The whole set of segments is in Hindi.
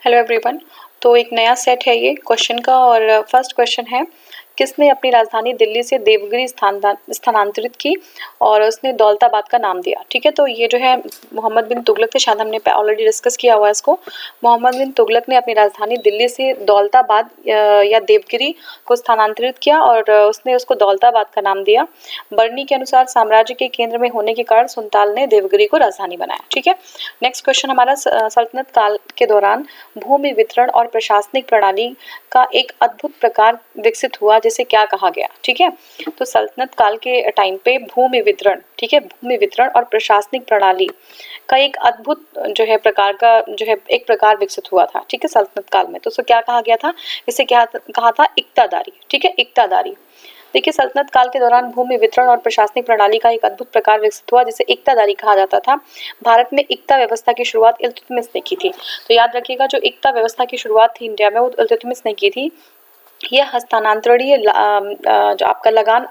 Hello everyone. तो एक नया सेट है ये क्वेश्चन का और फर्स्ट क्वेश्चन है, किसने अपनी राजधानी दिल्ली से देवगिरी स्थानांतरित की और उसने दौलताबाद का नाम दिया। ठीक है, तो ये जो है मोहम्मद बिन तुगलक थे, शायद हमने ऑलरेडी डिस्कस किया हुआ है इसको। मोहम्मद बिन तुगलक ने अपनी राजधानी दिल्ली से दौलताबाद या देवगिरी को स्थानांतरित किया और उसने उसको दौलताबाद का नाम दिया। बर्नी के अनुसार साम्राज्य के केंद्र में होने के कारण सुल्तान ने देवगिरी को राजधानी बनाया। ठीक है, नेक्स्ट क्वेश्चन हमारा, सल्तनत काल के दौरान भूमि वितरण और प्रशासनिक प्रणाली का एक अद्भुत प्रकार विकसित हुआ जिसे क्या कहा गया। ठीक है, तो सल्तनत काल के टाइम पे भूमि वितरण, ठीक है, भूमि वितरण और प्रशासनिक प्रणाली का एक अद्भुत जो है प्रकार का जो है एक प्रकार विकसित हुआ था। ठीक है, सल्तनत काल में तो उसको क्या कहा गया था, इसे क्या कहा था, इक्तादारी। ठीक है, इक्तादारी। देखिए, सल्तनत काल के दौरान भूमि वितरण और प्रशासनिक प्रणाली का एक अद्भुत प्रकार विकसित हुआ जिसे इक्तादारी कहा जाता था। भारत में इक्ता व्यवस्था की शुरुआत इल्तुतमिश ने की थी। तो याद रखिएगा, जो इक्ता व्यवस्था की शुरुआत थी इंडिया में वो इल्तुतमिश ने की थी। यह हस्तांतरणीय जो आपका लगान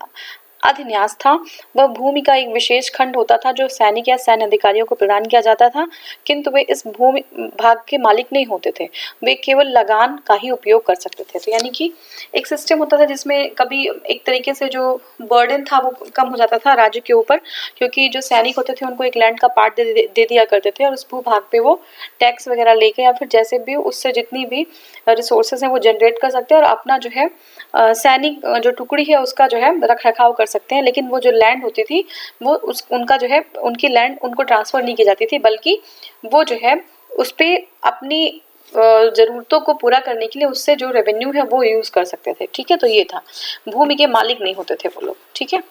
अधिन्यास था, वह भूमि का एक विशेष खंड होता था जो सैनिक या सैन्य अधिकारियों को प्रदान किया जाता था, किंतु वे इस भूमि भाग के मालिक नहीं होते थे, वे केवल लगान का ही उपयोग कर सकते थे। तो यानी कि एक सिस्टम होता था जिसमें कभी एक तरीके से जो बर्डन था वो कम हो जाता था राज्य के ऊपर, क्योंकि जो सैनिक होते थे उनको एक लैंड का पार्ट दे दिया करते थे और उस भूभाग पे वो टैक्स वगैरह लेके या फिर जैसे भी उससे जितनी भी रिसोर्सेज हैं वो जनरेट कर सकते हैं और अपना जो है सैनिक जो टुकड़ी है उसका जो है रख रखाव कर सकते हैं। लेकिन वो जो लैंड होती थी वो उनका जो है उनकी लैंड उनको ट्रांसफ़र नहीं की जाती थी, बल्कि वो जो है उस पर अपनी ज़रूरतों को पूरा करने के लिए उससे जो रेवेन्यू है वो यूज़ कर सकते थे। ठीक है, तो ये था, भूमि के मालिक नहीं होते थे वो लोग। ठीक है,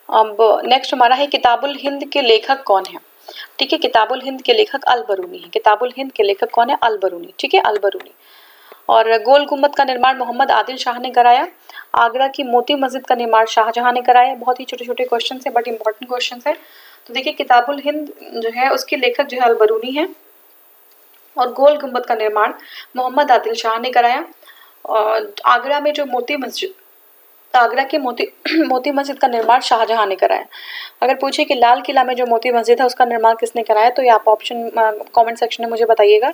अब नेक्स्ट हमारा है, किताबुल हिंद के लेखक कौन है। ठीक है, किताबुल हिंद के लेखक अल बरूनी है। किताबुल हिंद के लेखक कौन है, अल बरूनी। ठीक है, अल बरूनी। और गोल गुम्बद का निर्माण मोहम्मद आदिल शाह ने कराया। आगरा की मोती मस्जिद का निर्माण शाहजहां ने कराया। बहुत ही छोटे छोटे क्वेश्चन है बट इंपॉर्टेंट क्वेश्चन है। तो देखिए, किताबुल हिंद जो है उसके लेखक जो है अल बरूनी है और गोल गुम्बद का निर्माण मोहम्मद आदिल शाह ने कराया। और आगरा में जो मोती मस्जिद, आगरा के मोती मस्जिद का निर्माण शाहजहां ने कराया। अगर पूछे कि लाल किला में जो मोती मस्जिद है उसका निर्माण किसने कराया, तो ये आप ऑप्शन कमेंट सेक्शन में मुझे बताइएगा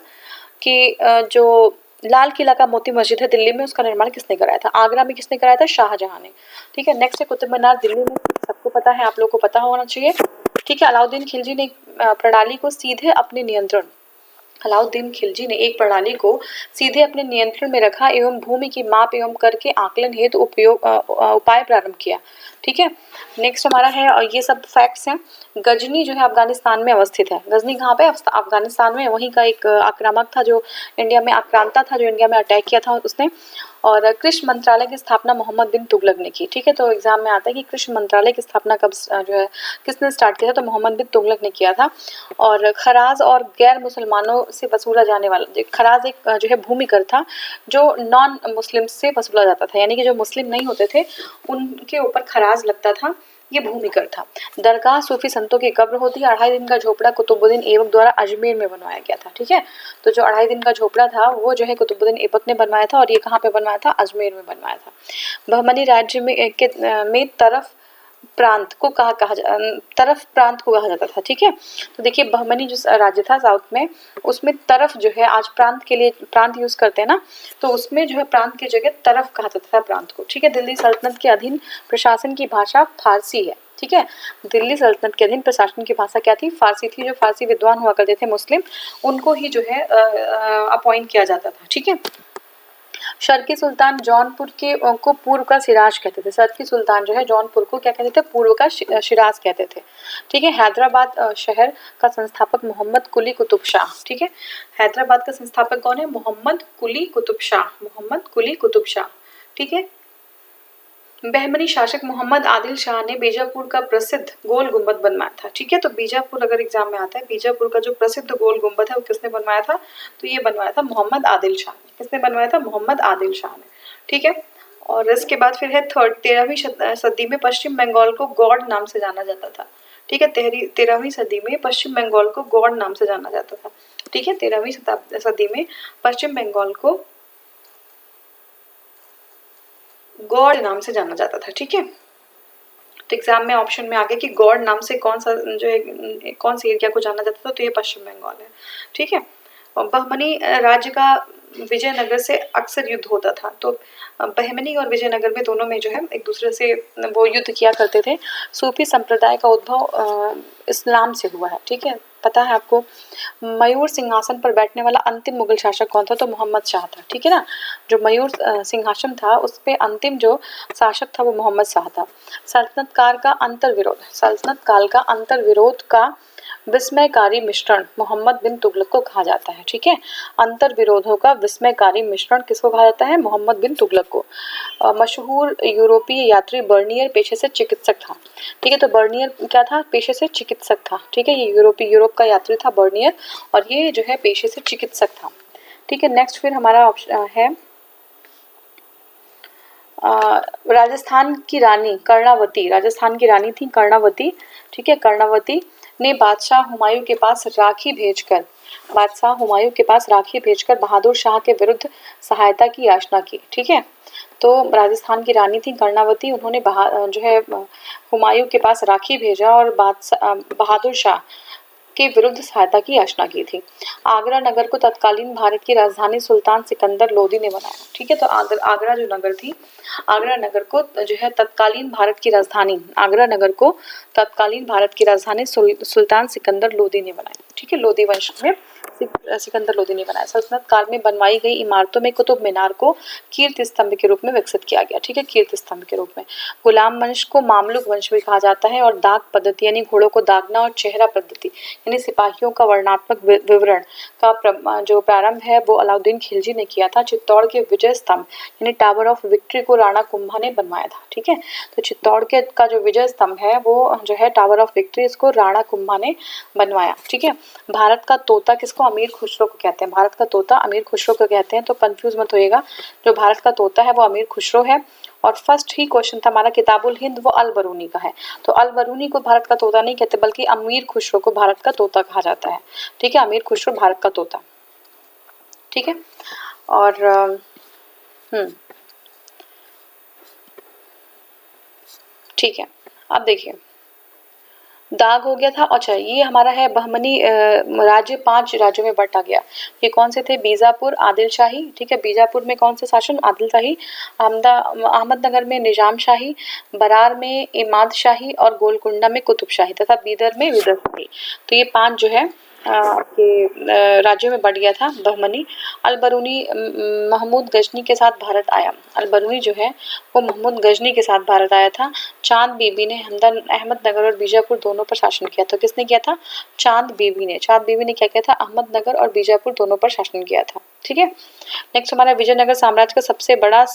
कि जो लाल किला का मोती मस्जिद है दिल्ली में उसका निर्माण किसने कराया था। आगरा में किसने कराया था, शाहजहां ने। ठीक है, नेक्स्ट है कुतुब मीनार दिल्ली में, सबको पता है, आप लोगों को पता होना चाहिए। ठीक है, अलाउद्दीन खिलजी ने प्रणाली को सीधे अपने नियंत्रण, अलाउद्दीन खिलजी ने एक प्रणाली को सीधे अपने नियंत्रण में रखा एवं भूमि की माप एवं कर के आकलन हेतु उपाय प्रारंभ किया। ठीक है, नेक्स्ट हमारा है, और ये सब फैक्ट्स हैं। गजनी जो है अफगानिस्तान में अवस्थित है। गजनी कहाँ पे, अफगानिस्तान में, वहीं का एक आक्रामक था जो इंडिया में आक्रांता था, जो इंडिया में अटैक किया था उसने। और कृषि मंत्रालय की स्थापना मोहम्मद बिन तुगलक ने की। ठीक है, तो एग्जाम में आता है कि कृषि मंत्रालय की स्थापना कब जो है किसने स्टार्ट किया था, तो मोहम्मद बिन तुगलक ने किया था। और खराज और गैर मुसलमानों से वसूला जाने वाला, खराज एक जो है भूमि कर था जो नॉन मुस्लिम से वसूला जाता था, यानी कि जो मुस्लिम नहीं होते थे उनके ऊपर खराज लगता था, ये भूमि कर था। दरगाह सूफी संतों की कब्र होती है। 2.5 दिन का झोपड़ा कुतुबुद्दीन ऐबक द्वारा अजमेर में बनवाया गया था। ठीक है, तो जो 2.5 दिन का झोपड़ा था वो जो है कुतुबुद्दीन ऐबक ने बनवाया था और ये कहाँ पे बनवाया था, अजमेर में बनवाया था। बहमनी राज्य में तरफ प्रांत को तरफ प्रांत को कहा जाता था। ठीक है, तो देखिए बहमनी जो राज्य था साउथ में, उसमें तरफ जो है, आज प्रांत के लिए प्रांत यूज करते हैं ना, तो उसमें जो है प्रांत की जगह तरफ कहा जाता था प्रांत को। ठीक है, दिल्ली सल्तनत के अधीन प्रशासन की भाषा फारसी है। ठीक है, दिल्ली सल्तनत के अधीन प्रशासन की भाषा क्या थी, फारसी थी। जो फारसी विद्वान हुआ करते थे मुस्लिम, उनको ही जो है अपॉइंट किया जाता था। ठीक है, शर्की सुल्तान जौनपुर को पूर्व का सिराज कहते थे। शर्की सुल्तान जो है जौनपुर को क्या कहते थे, पूर्व का सिराज कहते थे। ठीक है, हैदराबाद शहर का संस्थापक मोहम्मद कुली कुतुब शाह। ठीक है, हैदराबाद का संस्थापक कौन है, मोहम्मद कुली कुतुब शाह, मोहम्मद कुली कुतुब शाह। ठीक है, बहमनी शासक मोहम्मद आदिल शाह ने बीजापुर का प्रसिद्ध गोल गुंबद बनवाया था। ठीक है, तो बीजापुर अगर एग्जाम में आता है, बीजापुर का जो प्रसिद्ध गोल गुंबद है वो किसने बनवाया था, तो ये बनवाया था मोहम्मद आदिल शाह ने। किसने बनवाया था, मोहम्मद आदिल शाह ने। ठीक है, और इसके बाद फिर है 13वीं सदी में पश्चिम बंगाल को गौड़ नाम से जाना जाता था। ठीक है, 13वीं सदी में पश्चिम बंगाल को गौड़ नाम से जाना जाता था। ठीक है, 13वीं सदी में पश्चिम बंगाल को गौड़ नाम से जाना जाता था। ठीक है, तो एग्जाम में ऑप्शन में आ गया कि गौड़ नाम से कौन सा जो है कौन सी एरिया को जाना जाता था, तो ये पश्चिम बंगाल है। ठीक है, बहमनी राज्य का विजयनगर से अक्सर युद्ध होता था। तो बहमनी और विजयनगर में दोनों में जो है एक दूसरे से वो युद्ध किया करते थे। सूफी संप्रदाय का उद्भव इस्लाम से हुआ है, ठीक है, पता है आपको। मयूर सिंहासन पर बैठने वाला अंतिम मुगल शासक कौन था? तो मोहम्मद शाह था, ठीक है ना। जो मयूर सिंहासन था उस पे अंतिम जो शासक था वो मोहम्मद शाह था। सल्तनत काल का अंतर्विरोध का विस्मयकारी मिश्रण मोहम्मद बिन तुगलक को कहा जाता है, ठीक है। अंतर विरोधों का विस्मयकारी मिश्रण किसको कहा जाता है? मोहम्मद बिन तुगलक को। मशहूर यूरोपीय यात्री बर्नियर पेशे से चिकित्सक था, ठीक है। तो बर्नियर क्या था? पेशे से चिकित्सक था, ठीक है। ये यूरोप का यात्री था बर्नियर, और ये जो है पेशे से चिकित्सक था, ठीक है। नेक्स्ट फिर हमारा ऑप्शन है राजस्थान की रानी कर्णावती। राजस्थान की रानी थी कर्णावती, ठीक है। कर्णावती ने बादशाह हुमायूं के पास राखी भेजकर बहादुर शाह के विरुद्ध सहायता की याचना की, ठीक है। तो राजस्थान की रानी थी कर्णावती, उन्होंने जो है हुमायूं के पास राखी भेजा और बहादुर शाह के विरुद्ध सहायता की याचना की थी। आगरा नगर को तत्कालीन भारत की राजधानी सुल्तान सिकंदर लोदी ने बनाया, ठीक है। तो आगरा जो नगर थी, आगरा नगर को जो है तत्कालीन भारत की राजधानी, आगरा नगर को तत्कालीन भारत की राजधानी सुल्तान सिकंदर लोदी ने बनाया, ठीक है। लोदी वंश में सिकंदर लोदी ने बनाया। सल्तनत काल में बनवाई गई इमारतों में कुतुब मीनार को कीर्ति स्तंभ के रूप में विकसित किया गया, ठीक है, कीर्ति स्तंभ के रूप में। गुलाम वंश को मामलुक वंश भी कहा जाता है, और दाग पद्धति यानी घोड़ों को दागना और चेहरा पद्धति यानी सिपाहियों का वर्णात्मक विवरण का जो प्रारंभ है वो अलाउद्दीन खिलजी ने किया था। चित्तौड़ के विजय स्तंभ यानी टावर ऑफ विक्ट्री को राणा कुंभा ने बनवाया था, ठीक है। तो चित्तौड़ के का जो विजय स्तंभ है वो जो है टावर ऑफ विक्ट्री, इसको राणा कुंभा ने बनवाया, ठीक है। भारत का तोता किसको? अमीर खुसरो को कहते हैं। भारत का तोता अमीर खुसरो को कहते हैं, तो कंफ्यूज मत होइएगा, जो भारत का तोता है वो अमीर खुसरो है। और फर्स्ट ही क्वेश्चन था हमारा किताबुल हिंद, वो अल बरूनी का है। तो अल बरूनी को भारत का तोता नहीं कहते, बल्कि अमीर खुसरो को भारत का तोता कहा जाता है, ठीक है। अमीर खुसरो भारत का तोता, ठीक है। और ठीक है, अब देखिए दाग हो गया था। अच्छा, ये हमारा है बहमनी राज्य 5 राज्यों में बांटा गया। ये कौन से थे? बीजापुर आदिल शाही, ठीक है। बीजापुर में कौन से शासन? आदिल शाही। अहमदनगर में निजाम शाही, बरार में इमाद शाही, और गोलकुंडा में कुतुब शाही, तथा बीदर में विदर शाही। तो ये 5 जो है आपके राज्यों में बढ़ गया था बहमनी। अल बरूनी महमूद गजनी के साथ भारत आया। अल बरूनी जो है वो महमूद गजनी के साथ भारत आया था। चांद बीबी ने अहमदनगर और बीजापुर दोनों पर शासन किया था। किसने किया था? चांद बीबी ने क्या किया था? अहमदनगर और बीजापुर दोनों पर शासन किया था, ठीक है। नेक्स्ट हमारा विजयनगर साम्राज्य का सबसे पहले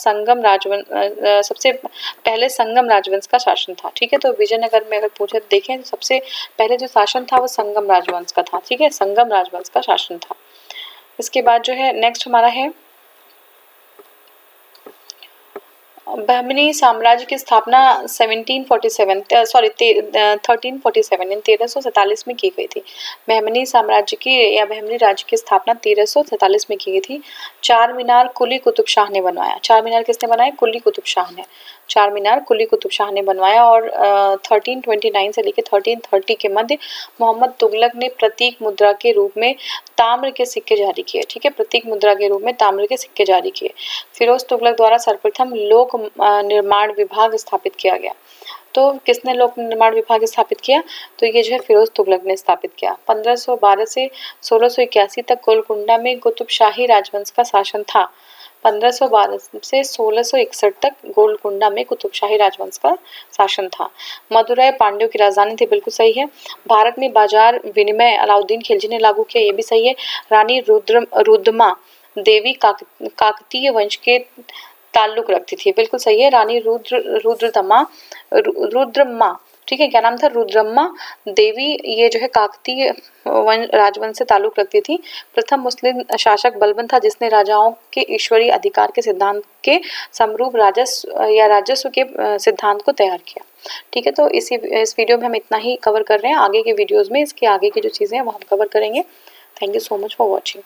संगम राजवंश का शासन था, ठीक है। तो विजयनगर में अगर पूछे देखें तो सबसे पहले जो शासन था वो संगम राजवंश का था, ठीक है, संगम राजवंश का शासन था। इसके बाद जो है नेक्स्ट हमारा है बहमनी साम्राज्य की स्थापना 1347 में की गई थी। बहमनी साम्राज्य की या बहमनी राज्य की स्थापना 1347 में की गई थी। चार मीनार कुली कुतुब शाह ने बनवाया। चार मीनार किसने बनाए? कुली कुतुब शाह ने। चार मीनार कुली कुतुब शाह ने बनवाया। और 1329 से लेकर 1330 के मध्य मोहम्मद तुगलक ने प्रतीक मुद्रा के रूप में ताम्र के सिक्के जारी किए, ठीक है, प्रतीक मुद्रा के रूप में ताम्र के सिक्के जारी किए। फिरोज तुगलक द्वारा सर्वप्रथम लोक निर्माण विभाग स्थापित किया गया। तो किसने लोक निर्माण विभाग स्थापित किया? तो ये जो है फिरोज तुगलक ने स्थापित किया। 1512 से 1681 तक गोलकुंडा में कुतुबशाही राजवंश का शासन था। 1512 से 1661 तक गोलकुंडा में कुतुबशाही राजवंश का शासन था। मदुरै पांड्यों की राजधानी थी, बिल्कुल सही है। भारत में बाजार विनिमय अलाउद्दीन खिलजी ने लागू किया, ये भी सही है। रानी रुद्रमा देवी काकतीय वंश के ताल्लुक रखती थी, बिल्कुल सही है। रानी रुद्रमा, ठीक है, क्या नाम था? रुद्रम्मा देवी, ये जो है काकतीय राजवंश से ताल्लुक रखती थी। प्रथम मुस्लिम शासक बलबन था जिसने राजाओं के ईश्वरीय अधिकार के सिद्धांत के समरूप राजस्व के सिद्धांत को तैयार किया, ठीक है। तो इस वीडियो में हम इतना ही कवर कर रहे हैं। आगे के वीडियोस में इसके आगे की जो चीज़ें हैं वो हम कवर करेंगे। Thank you so much for watching.